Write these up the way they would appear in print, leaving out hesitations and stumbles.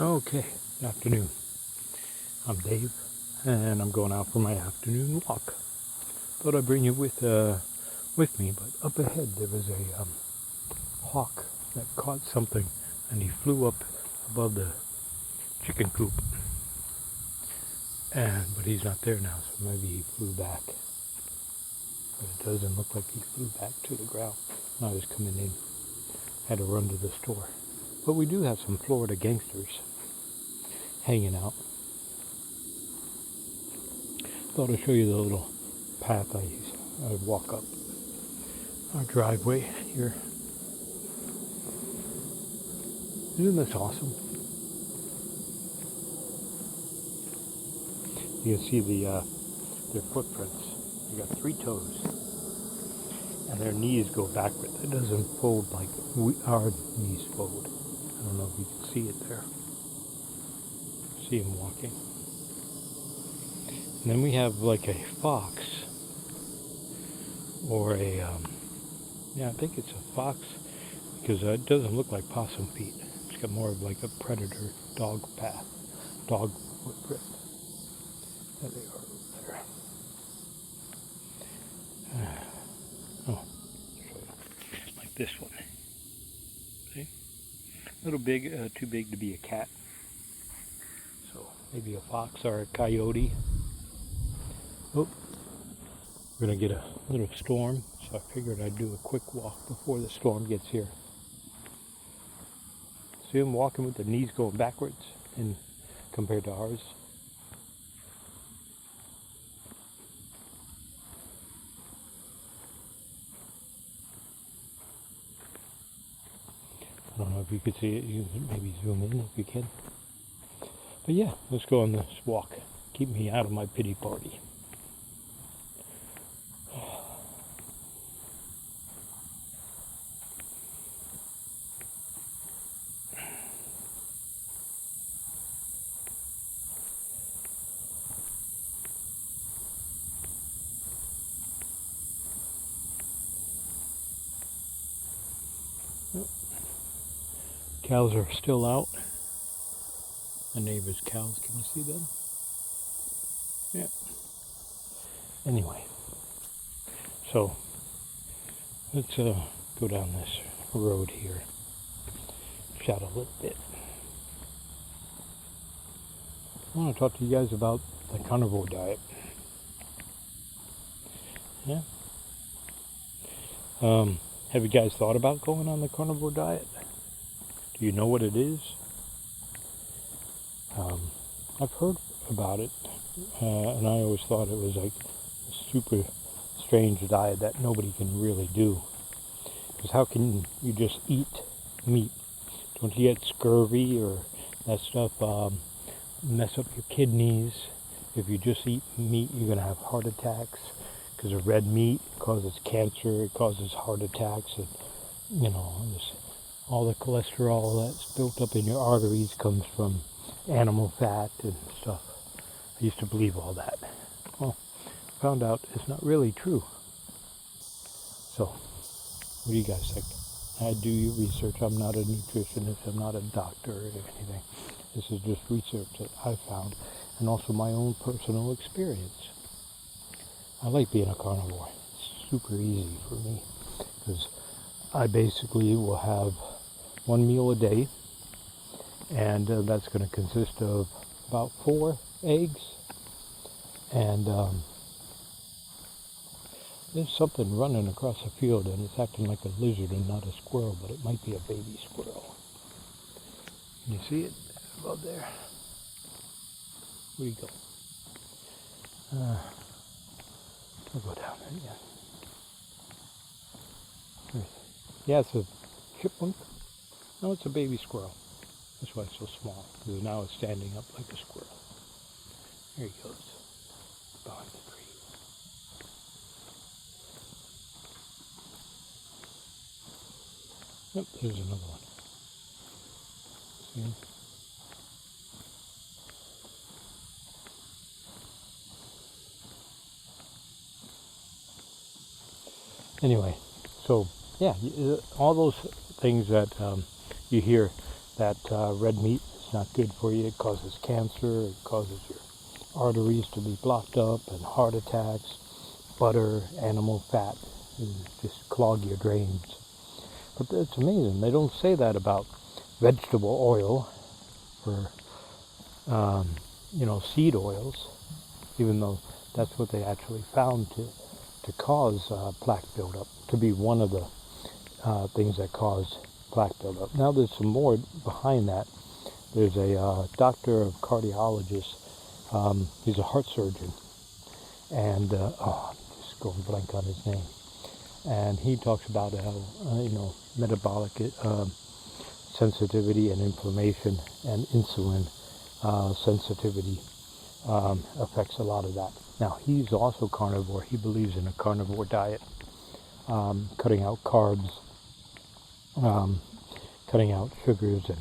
Okay, good afternoon. I'm Dave, and I'm going out for my afternoon walk. Thought I'd bring you with me, but up ahead there was a hawk that caught something, and he flew up above the chicken coop. But he's not there now, so maybe he flew back. But it doesn't look like he flew back to the ground. I was coming in, had to run to the store. But we do have some Florida gangsters hanging out. Thought I'd show you the little path I walk up our driveway here. Isn't this awesome? You can see their footprints. They got 3 toes, and their knees go backward. It doesn't fold like our knees fold. I don't know if you can see it there. See him walking. And then we have like a fox, or I think it's a fox, because it doesn't look like possum feet. It's got more of like a predator dog footprint. There they are over there. Like this one. See? A little big, too big to be a cat. So maybe a fox or a coyote. Oh, we're going to get a little storm, so I figured I'd do a quick walk before the storm gets here. See them walking with their knees going backwards compared to ours. I don't know if you could see it. You can maybe zoom in if you can. But yeah, let's go on this walk. Keep me out of my pity party. Cows are still out. My neighbor's cows, can you see them? Yeah. Anyway, so let's go down this road here. Chat a little bit. I want to talk to you guys about the carnivore diet. Yeah. Have you guys thought about going on the carnivore diet? Do you know what it is? I've heard about it, and I always thought it was like a super strange diet that nobody can really do. Because how can you just eat meat? Don't you get scurvy or that stuff mess up your kidneys? If you just eat meat, you're going to have heart attacks. Because of red meat, it causes cancer, it causes heart attacks, and all the cholesterol that's built up in your arteries comes from animal fat and stuff. I used to believe all that. Well, I found out it's not really true. So, what do you guys think? Do your research. I'm not a nutritionist. I'm not a doctor or anything. This is just research that I found, and also my own personal experience. I like being a carnivore. It's super easy for me, because I basically will have 1 meal a day, and that's going to consist of about 4 eggs, and there's something running across the field, and it's acting like a lizard and not a squirrel, but it might be a baby squirrel. Can you see it above there? Where do you go? I'll go down there again. Yeah, it's a chipmunk. No, it's a baby squirrel. That's why it's so small, because now it's standing up like a squirrel. There he goes, behind the tree. Yep, there's another one. See? Anyway, so yeah, all those things that you hear that red meat is It's not good for you. It causes cancer. It causes your arteries to be blocked up and heart attacks. Butter, animal fat, and just clog your drains. But it's amazing. They don't say that about vegetable oil or, seed oils, even though that's what they actually found to cause plaque buildup, to be one of the things that cause plaque buildup. Now there's some more behind that. There's a doctor of cardiologist. He's a heart surgeon, and I'm just going blank on his name. And he talks about how metabolic sensitivity and inflammation and insulin sensitivity affects a lot of that. Now he's also carnivore. He believes in a carnivore diet, cutting out carbs, cutting out sugars and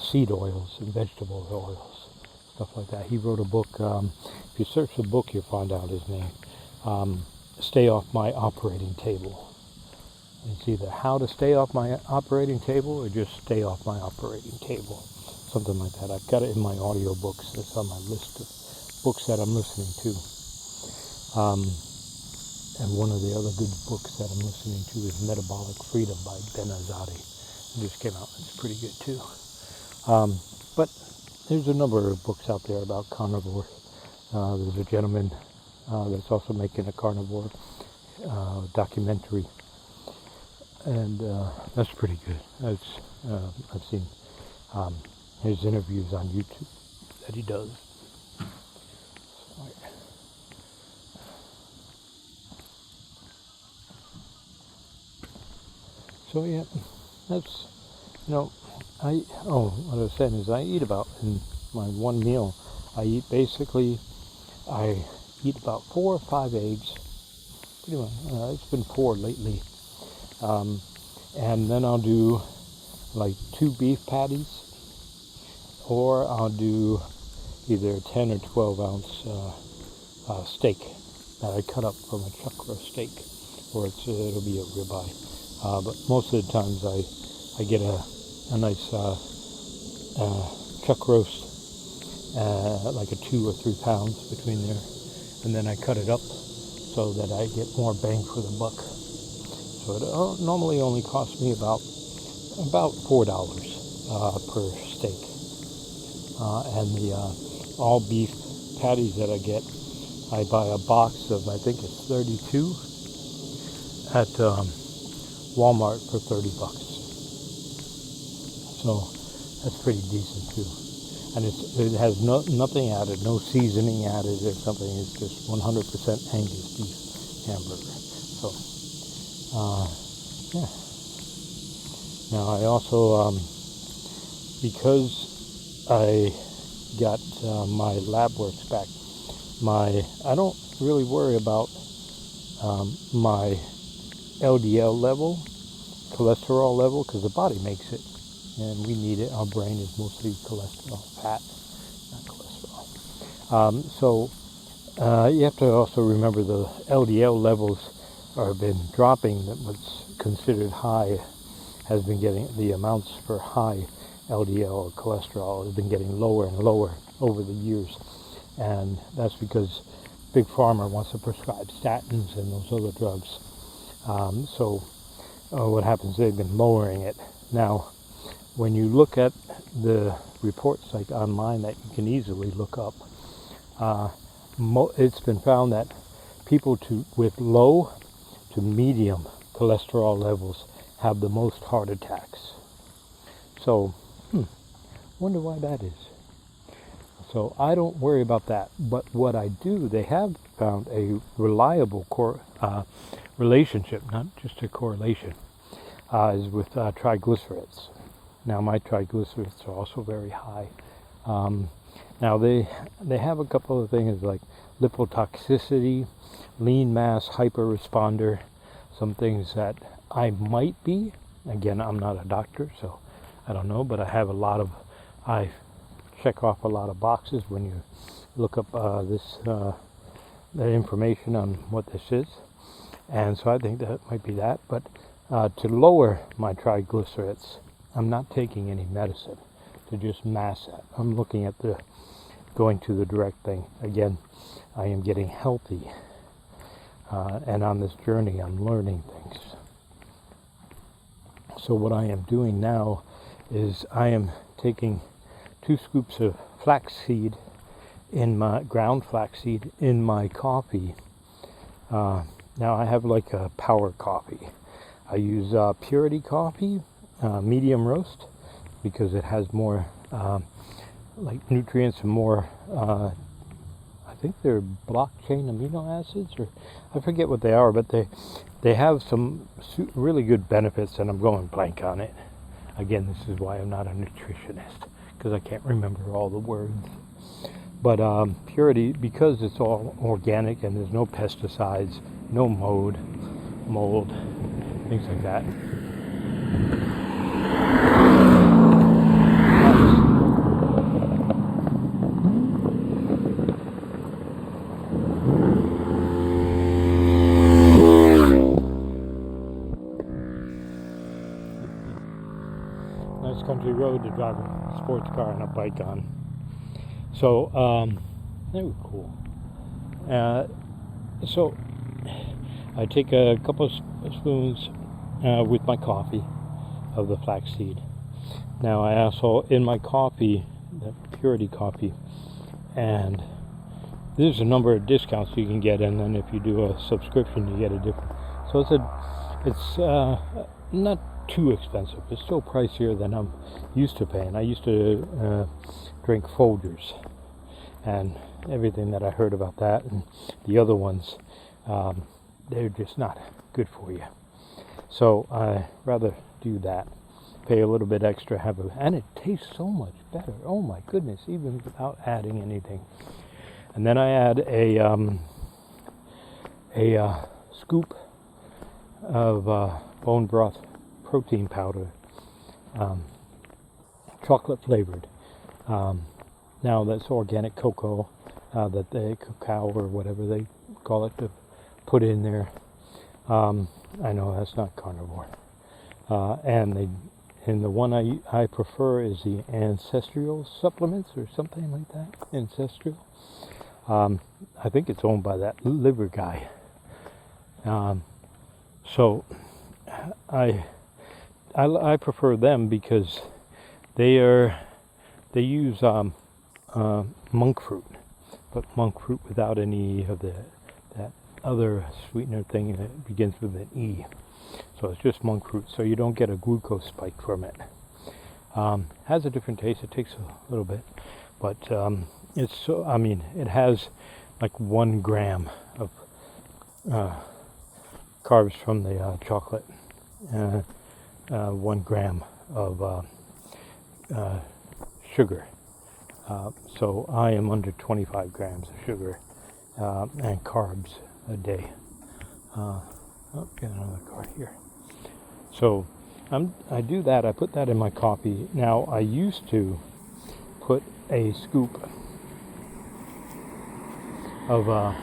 seed oils and vegetable oils, stuff like that. He wrote a book. If you search the book, you'll find out his name. Stay Off My Operating Table. It's either How to Stay Off My Operating Table or just Stay Off My Operating Table. Something like that. I've got it in my audio books. It's on my list of books that I'm listening to. And one of the other good books that I'm listening to is Metabolic Freedom by Ben Azadi. It just came out. It's pretty good too. But there's a number of books out there about carnivore. There's a gentleman that's also making a carnivore documentary, and that's pretty good. I've seen his interviews on YouTube that he does. So yeah, that's what I was saying is I eat about, in my one meal, I eat about 4 or 5 eggs. Pretty much, it's been 4 lately. And then I'll do like 2 beef patties, or I'll do either a 10 or 12 ounce steak that I cut up from a chuck roast steak, or it'll be a ribeye. But most of the times I get a nice chuck roast, like a 2 or 3 pounds between there, and then I cut it up so that I get more bang for the buck. So it normally only costs me about $4 per steak. And the all beef patties that I get, I buy a box of, I think it's 32 at Walmart for $30. So that's pretty decent too. And it has nothing added, no seasoning added or something. It's just 100% Angus beef hamburger. So, yeah. Now I also, because I got my lab works back, I don't really worry about my LDL level, cholesterol level, because the body makes it. And we need it. Our brain is mostly cholesterol, fat, not cholesterol. So you have to also remember the LDL levels have been dropping. That what's considered high has been getting, the amounts for high LDL or cholesterol has been getting lower and lower over the years. And that's because Big Pharma wants to prescribe statins and those other drugs. So what happens, they've been lowering it. Now, when you look at the reports like online that you can easily look up, it's been found that people with low to medium cholesterol levels have the most heart attacks. So, wonder why that is. So I don't worry about that. But what I do, they have found a reliable relationship, not just a correlation, is with triglycerides. Now my triglycerides are also very high. Now they have a couple of things like lipotoxicity, lean mass hyperresponder, some things that I might be. Again, I'm not a doctor, so I don't know, but I check off a lot of boxes when you look up the information on what this is. And so I think that might be that. But to lower my triglycerides, I'm not taking any medicine to just mask that. I'm looking at going to the direct thing. Again, I am getting healthy, and on this journey I'm learning things. So what I am doing now is I am taking 2 scoops of flaxseed ground flaxseed in my coffee. Now I have like a power coffee. I use Purity coffee, medium roast, because it has more like nutrients and more, I think they're block-chain amino acids, or I forget what they are, but they have some really good benefits, and I'm going blank on it. Again, this is why I'm not a nutritionist, because I can't remember all the words. But Purity, because it's all organic and there's no pesticides, no mold, things like that. Nice country road to drive a sports car and a bike on. So, they were cool. So, I take a couple of spoons with my coffee of the flaxseed. Now, I also, in my coffee, the Purity coffee, and there's a number of discounts you can get, and then if you do a subscription, you get a different. So it's not too expensive. It's still pricier than I'm used to paying. I used to drink Folgers and everything that I heard about that, and the other ones, they're just not good for you. So I rather do that, pay a little bit extra, and it tastes so much better. Oh my goodness, even without adding anything. And then I add a scoop of bone broth protein powder, chocolate flavored. Now that's organic cocoa, cacao or whatever they call it, to put in there. I know that's not carnivore. And the one I prefer is the Ancestral supplements or something like that. Ancestral. I think it's owned by that liver guy. So I prefer them because they use monk fruit, but monk fruit without any of that other sweetener thing that begins with an E. So it's just monk fruit, so you don't get a glucose spike from it. Has a different taste. It takes a little bit, but it has like 1 gram of carbs from the chocolate, 1 gram of sugar. So I am under 25 grams of sugar and carbs a day. Get another car here. So I do that. I put that in my coffee. Now I used to put a scoop of a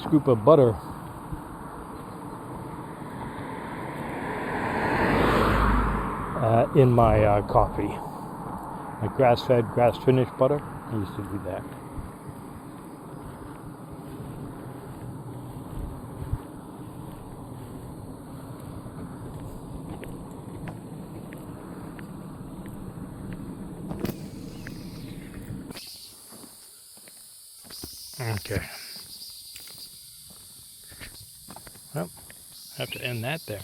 scoop of butter in my coffee, like grass-fed, grass-finished butter. I used to do that. Okay. Well, I have to end that there.